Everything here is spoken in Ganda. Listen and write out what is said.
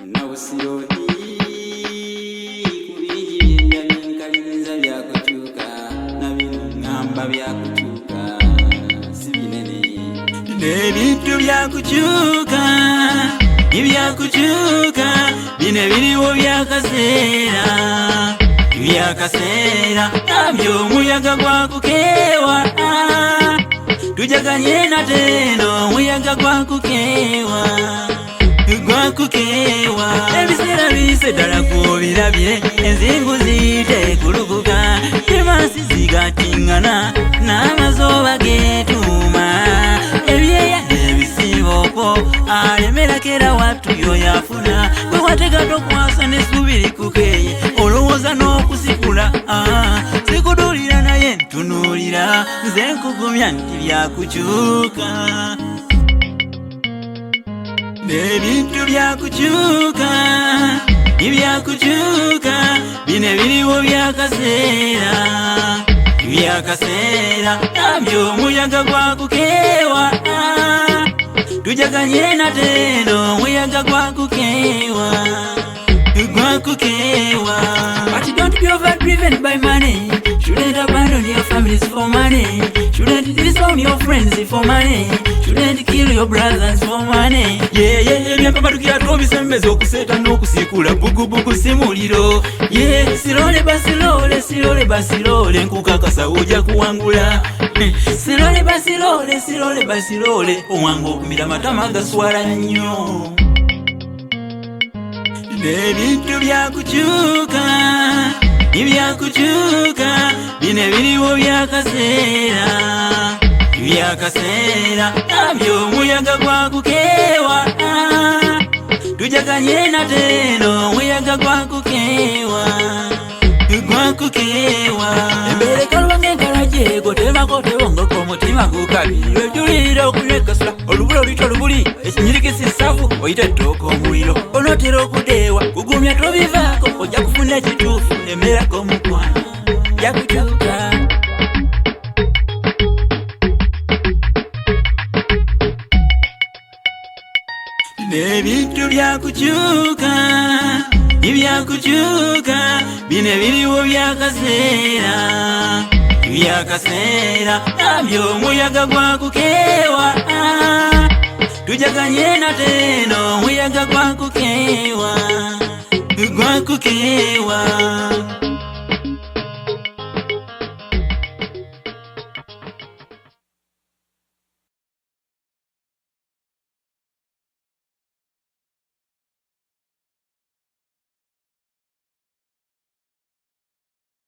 Nawusironi kubingi by'enkalinza byakutuuka nabino ngamba byakutuuka si binene n'ebintu byakutuuka ibyakutuuka bino biriwo byakaseera nabyo omuyaga gwakukeewa tujaganye nateno omuyaga gwakukeewa ebiseera biyise ddala kubirabye enzingu ziyite kuluguka emansi zigatingana n'amazooba getuuma ebyeya n'ebisiiboko alemerakera wattu yoyafuna bwe wategato kwasa nesubiri kukeeye olowooza n'okusikula sikudulira naye ntunuulira nze nkugumya nti byakukyuka n'ebintu byakukyuka ibyakukyuka bino biriwo byakaseera nabyo omuyaga gwakukeewa tujaganye nateno omuyaga gwakukeewa But don't be overdriven by money. Shouldn't abandon your families for money. Shouldn't disown your friends for money. Shouldn't kill your brothers for money. Byapapatukia tobisembeza okuseta n'okusikula bugubugu si muliro. Sirole basilole nkukakasa ojja kuwangula. Sirole basilole omwangu okumira matama gaswala nnyo. N'ebintu byakukyuka ibyakukyuka bino biriwo byakaseera nabyo omuyaga gwakukeewa tujaganye nateno omuyaga gwakukeewa embere kalubange enkalajeko tebako tebongoko omutima gukabirira ejulirira okulekasula olubula oluyita olubuli ekinyirikisi savu oyita ettooka omuliro onotera okudeewa kugumya tobivaako ojja kufuna ekituufu emerako omukwano jakukyuka n'ebintu byakukyuka ibyakukyuka bino biriwo byakaseera nabyo omuyaga gwakukeewa tujaganye nateno omuyaga gwakukeewa